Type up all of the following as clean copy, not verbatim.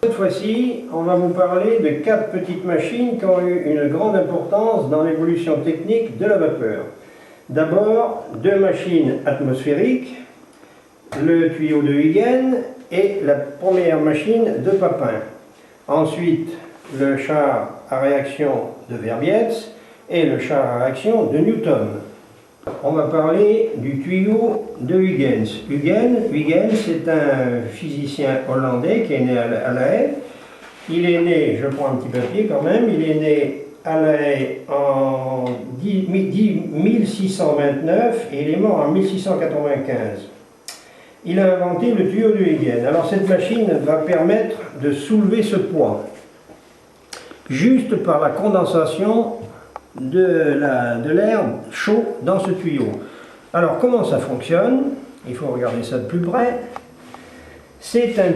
Cette fois-ci, on va vous parler de 4 petites machines qui ont eu une grande importance dans l'évolution technique de la vapeur. D'abord, 2 machines atmosphériques, le tuyau de Huygens et la première machine de Papin. Ensuite, le char à réaction de Verbiets et le char à réaction de Newton. On va parler du tuyau de Huygens. Huygens, c'est un physicien hollandais qui est né à La Haye. Il est né, je prends un petit papier quand même, il est né à La Haye en 1629 et il est mort en 1695. Il a inventé le tuyau de Huygens. Alors cette machine va permettre de soulever ce poids juste par la condensation de l'air chaud dans ce tuyau. Alors comment ça fonctionne? Il faut regarder ça de plus près. C'est un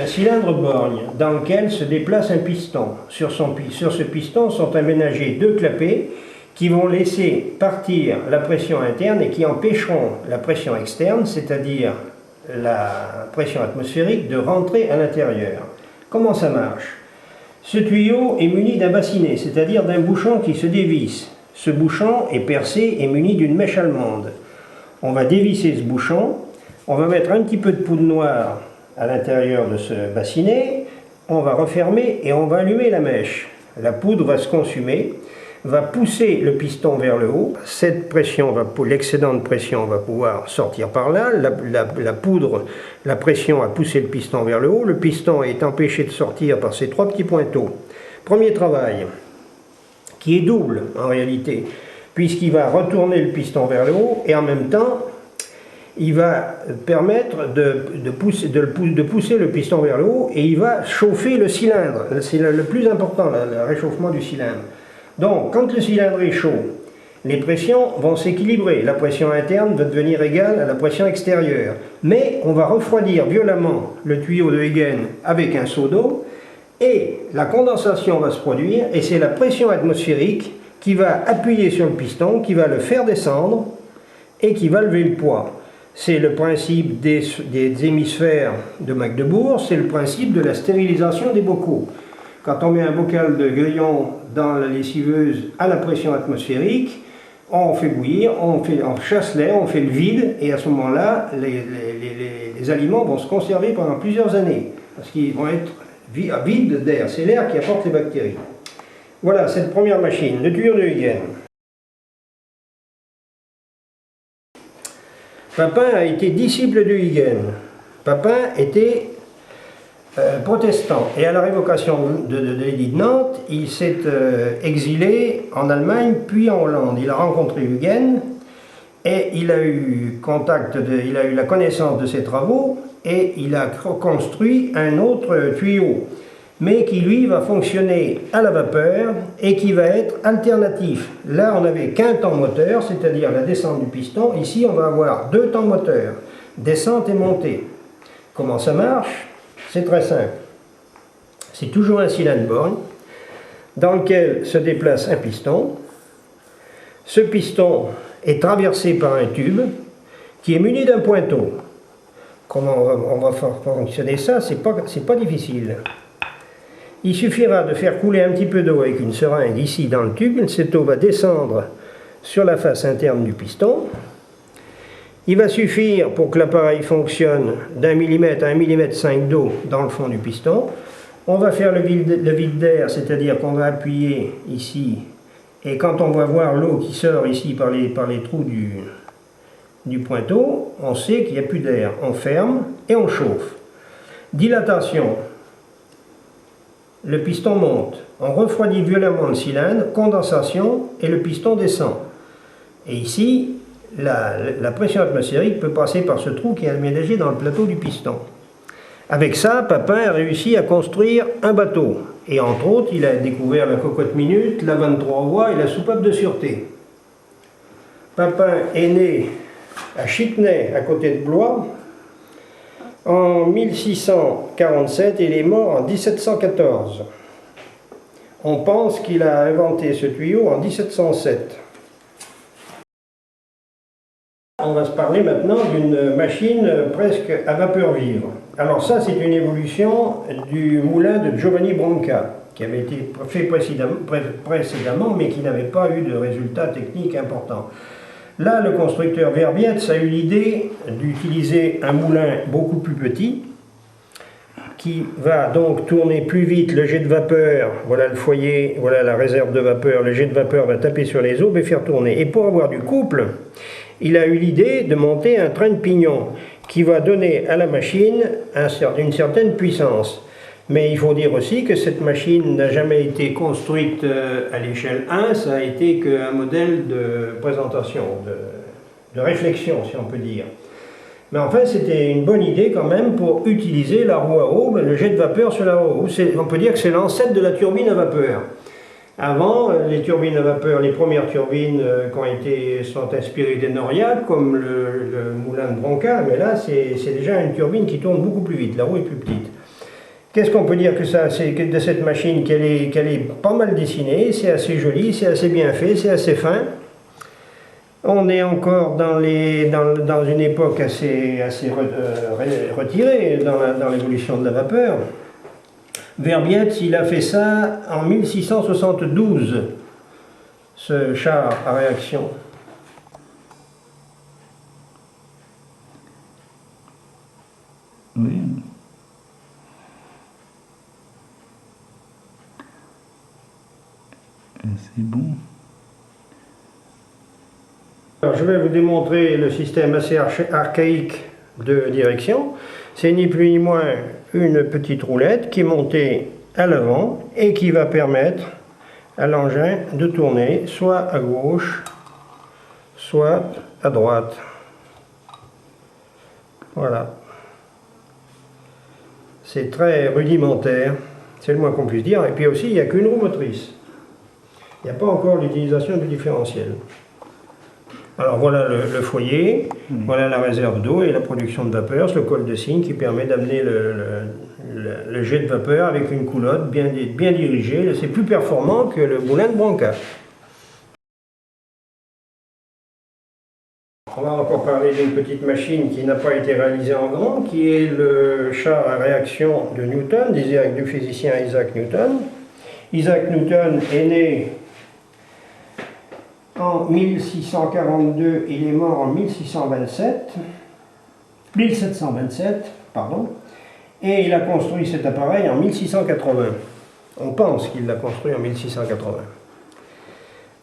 cylindre borgne dans lequel se déplace un piston. Sur ce piston sont aménagés 2 clapets qui vont laisser partir la pression interne et qui empêcheront la pression externe, c'est-à-dire la pression atmosphérique, de rentrer à l'intérieur. Comment ça marche? Ce tuyau est muni d'un bassinet, c'est-à-dire d'un bouchon qui se dévisse. Ce bouchon est percé et muni d'une mèche allemande. On va dévisser ce bouchon, on va mettre un petit peu de poudre noire à l'intérieur de ce bassinet, on va refermer et on va allumer la mèche. La poudre va se consumer, va pousser le piston vers le haut. Cette pression, l'excédent de pression va pouvoir sortir par là. La pression a poussé le piston vers le haut. Le piston est empêché de sortir par ces 3 petits pointeaux. Premier travail, qui est double en réalité, puisqu'il va retourner le piston vers le haut et en même temps, il va permettre de pousser le piston vers le haut et il va chauffer le cylindre. C'est le plus important, le réchauffement du cylindre. Donc, quand le cylindre est chaud, les pressions vont s'équilibrer. La pression interne va devenir égale à la pression extérieure. Mais on va refroidir violemment le tuyau de Huygens avec un seau d'eau et la condensation va se produire et c'est la pression atmosphérique qui va appuyer sur le piston, qui va le faire descendre et qui va lever le poids. C'est le principe des hémisphères de Magdebourg, c'est le principe de la stérilisation des bocaux. Quand on met un bocal de grillon dans la lessiveuse à la pression atmosphérique, on fait bouillir, on chasse l'air, on fait le vide, et à ce moment-là, les aliments vont se conserver pendant plusieurs années, parce qu'ils vont être vides d'air. C'est l'air qui apporte les bactéries. Voilà, cette première machine, le tuyau de Huygens. Papin a été disciple de Huygens. Papin était protestant. Et à la révocation de l'édit de Nantes, il s'est exilé en Allemagne puis en Hollande. Il a rencontré Huygens et il a eu la connaissance de ses travaux et il a construit un autre tuyau, mais qui lui va fonctionner à la vapeur et qui va être alternatif. Là, on n'avait qu'un temps moteur, c'est-à-dire la descente du piston. Ici, on va avoir 2 temps moteurs, descente et montée. Comment ça marche? C'est très simple. C'est toujours un cylindre borgne dans lequel se déplace un piston. Ce piston est traversé par un tube qui est muni d'un pointeau. Comment on va faire fonctionner ça? C'est pas difficile. Il suffira de faire couler un petit peu d'eau avec une seringue ici dans le tube. Cette eau va descendre sur la face interne du piston. Il va suffire pour que l'appareil fonctionne d'1 mm à 1 mm 5 d'eau dans le fond du piston. On va faire le vide d'air, c'est-à-dire qu'on va appuyer ici et quand on va voir l'eau qui sort ici par les trous du pointeau, on sait qu'il n'y a plus d'air. On ferme et on chauffe. Dilatation. Le piston monte. On refroidit violemment le cylindre, condensation et le piston descend. Et ici, la pression atmosphérique peut passer par ce trou qui est aménagé dans le plateau du piston. Avec ça, Papin a réussi à construire un bateau. Et entre autres, il a découvert la cocotte minute, la 23 voies et la soupape de sûreté. Papin est né à Chitenay, à côté de Blois, en 1647 et il est mort en 1714. On pense qu'il a inventé ce tuyau en 1707. On va se parler maintenant d'une machine presque à vapeur vive. Alors ça, c'est une évolution du moulin de Giovanni Branca, qui avait été fait précédemment, mais qui n'avait pas eu de résultats techniques importants. Là, le constructeur Verbietz a eu l'idée d'utiliser un moulin beaucoup plus petit, qui va donc tourner plus vite le jet de vapeur. Voilà le foyer, voilà la réserve de vapeur. Le jet de vapeur va taper sur les aubes et faire tourner. Et pour avoir du couple, il a eu l'idée de monter un train de pignon qui va donner à la machine une certaine puissance. Mais il faut dire aussi que cette machine n'a jamais été construite à l'échelle 1, ça a été qu'un modèle de présentation, de réflexion, si on peut dire. Mais enfin, c'était une bonne idée quand même pour utiliser la roue à aube, le jet de vapeur sur la roue. On peut dire que c'est l'ancêtre de la turbine à vapeur. Avant, les turbines à vapeur, les premières turbines sont inspirées des Noriac, comme le moulin de Branca, mais là, c'est déjà une turbine qui tourne beaucoup plus vite, la roue est plus petite. Qu'est-ce qu'on peut dire de cette machine? Qu'elle est pas mal dessinée, c'est assez joli, c'est assez bien fait, c'est assez fin. On est encore dans une époque assez retirée dans l'évolution de la vapeur. Verbietz, il a fait ça en 1672, ce char à réaction. Oui. C'est bon. Alors, je vais vous démontrer le système assez archaïque de direction. C'est ni plus ni moins une petite roulette qui est montée à l'avant et qui va permettre à l'engin de tourner soit à gauche, soit à droite. Voilà. C'est très rudimentaire, c'est le moins qu'on puisse dire. Et puis aussi, il n'y a qu'une roue motrice. Il n'y a pas encore l'utilisation du différentiel. Alors voilà le foyer, voilà la réserve d'eau et la production de vapeur, le col de cygne qui permet d'amener le jet de vapeur avec une coulotte bien dirigée. C'est plus performant que le moulin de Branca. On va encore parler d'une petite machine qui n'a pas été réalisée en grand, qui est le char à réaction de Newton, du physicien Isaac Newton. Isaac Newton est né en 1642, il est mort en 1727, et il a construit cet appareil en 1680. On pense qu'il l'a construit en 1680.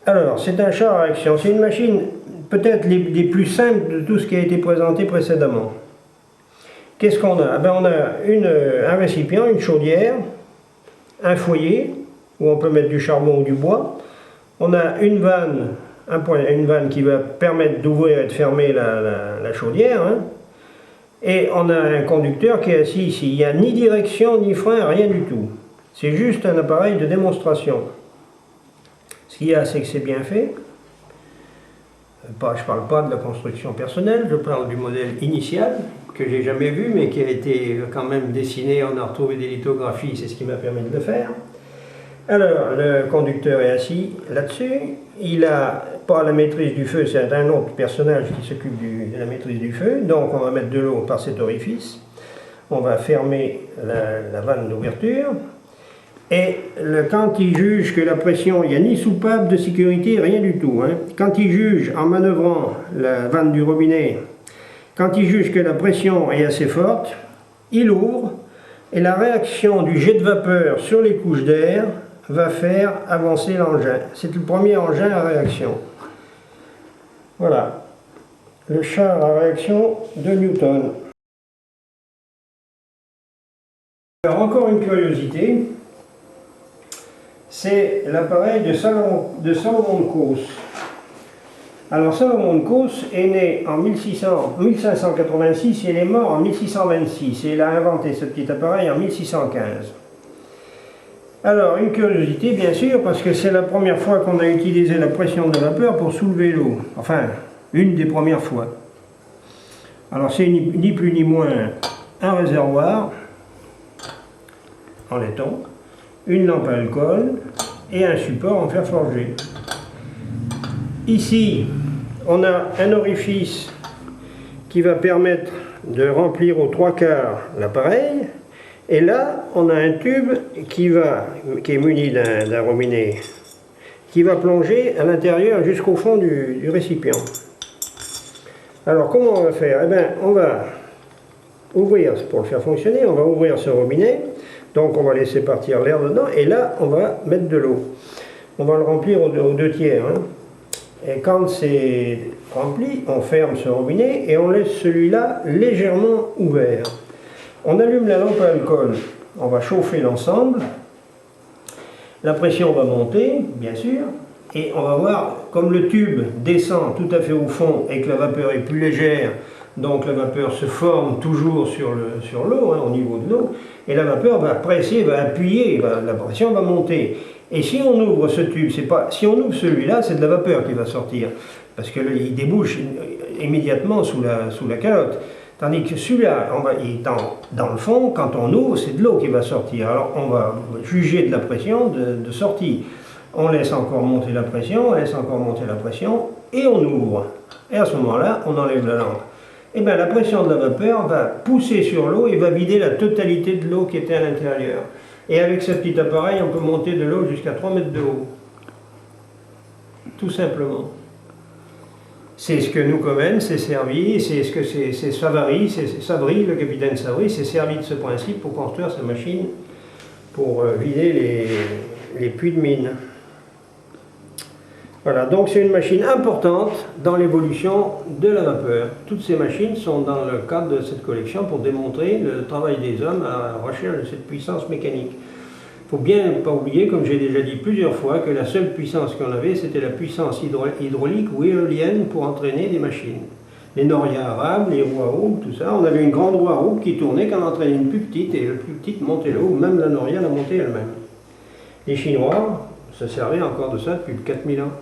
Alors, c'est un char à réaction, c'est une machine peut-être les plus simples de tout ce qui a été présenté précédemment. Qu'est-ce qu'on a? On a un récipient, une chaudière, un foyer, où on peut mettre du charbon ou du bois. On a une vanne, une vanne qui va permettre d'ouvrir et de fermer la chaudière. Hein. Et on a un conducteur qui est assis ici. Il n'y a ni direction, ni frein, rien du tout. C'est juste un appareil de démonstration. Ce qu'il y a, c'est que c'est bien fait. Je ne parle pas de la construction personnelle, je parle du modèle initial, que j'ai jamais vu, mais qui a été quand même dessiné. On a retrouvé des lithographies, c'est ce qui m'a permis de le faire. Alors, le conducteur est assis là-dessus, il n'a pas la maîtrise du feu, c'est un autre personnage qui s'occupe de la maîtrise du feu, donc on va mettre de l'eau par cet orifice, on va fermer la vanne d'ouverture, et quand il juge que la pression, il n'y a ni soupape de sécurité, rien du tout, hein. Quand il juge en manœuvrant la vanne du robinet, quand il juge que la pression est assez forte, il ouvre, et la réaction du jet de vapeur sur les couches d'air va faire avancer l'engin. C'est le premier engin à réaction. Voilà, le char à réaction de Newton. Alors encore une curiosité, c'est l'appareil de Salomon de Causse. Alors Salomon de Causse est né en 1586 et il est mort en 1626. Et il a inventé ce petit appareil en 1615. Alors, une curiosité, bien sûr, parce que c'est la première fois qu'on a utilisé la pression de vapeur pour soulever l'eau. Enfin, une des premières fois. Alors, c'est ni plus ni moins un réservoir en laiton, une lampe à alcool et un support en fer forgé. Ici, on a un orifice qui va permettre de remplir aux 3/4 l'appareil. Et là, on a un tube qui est muni d'un robinet, qui va plonger à l'intérieur jusqu'au fond du récipient. Alors comment on va faire? Eh bien, on va ouvrir, pour le faire fonctionner, on va ouvrir ce robinet. Donc on va laisser partir l'air dedans, et là, on va mettre de l'eau. On va le remplir aux 2/3. Hein. Et quand c'est rempli, on ferme ce robinet et on laisse celui-là légèrement ouvert. On allume la lampe à alcool, on va chauffer l'ensemble, la pression va monter, bien sûr, et on va voir, comme le tube descend tout à fait au fond et que la vapeur est plus légère, donc la vapeur se forme toujours sur l'eau, hein, au niveau de l'eau, et la vapeur va presser, va appuyer, la pression va monter. Et si on ouvre ce tube, si on ouvre celui-là, c'est de la vapeur qui va sortir, parce qu'il débouche immédiatement sous la calotte. Tandis que celui-là, il est dans le fond, quand on ouvre, c'est de l'eau qui va sortir. Alors on va juger de la pression de sortie. On laisse encore monter la pression, et on ouvre. Et à ce moment-là, on enlève la lampe. Et bien la pression de la vapeur va pousser sur l'eau et va vider la totalité de l'eau qui était à l'intérieur. Et avec ce petit appareil, on peut monter de l'eau jusqu'à 3 mètres de haut. Tout simplement. C'est ce que nous, Comène, s'est servi, c'est ce que c'est Savary, le capitaine Savary, s'est servi de ce principe pour construire sa machine, pour vider les puits de mine. Voilà, donc c'est une machine importante dans l'évolution de la vapeur. Toutes ces machines sont dans le cadre de cette collection pour démontrer le travail des hommes à la recherche de cette puissance mécanique. Il ne faut bien pas oublier, comme j'ai déjà dit plusieurs fois, que la seule puissance qu'on avait, c'était la puissance hydraulique ou éolienne pour entraîner des machines. Les norias arabes, les roues à houppe, tout ça, on avait une grande roue à houppe qui tournait quand on entraînait une plus petite, et la plus petite montait là-haut, ou même la noria la montait elle-même. Les Chinois se servaient encore de ça depuis 4000 ans.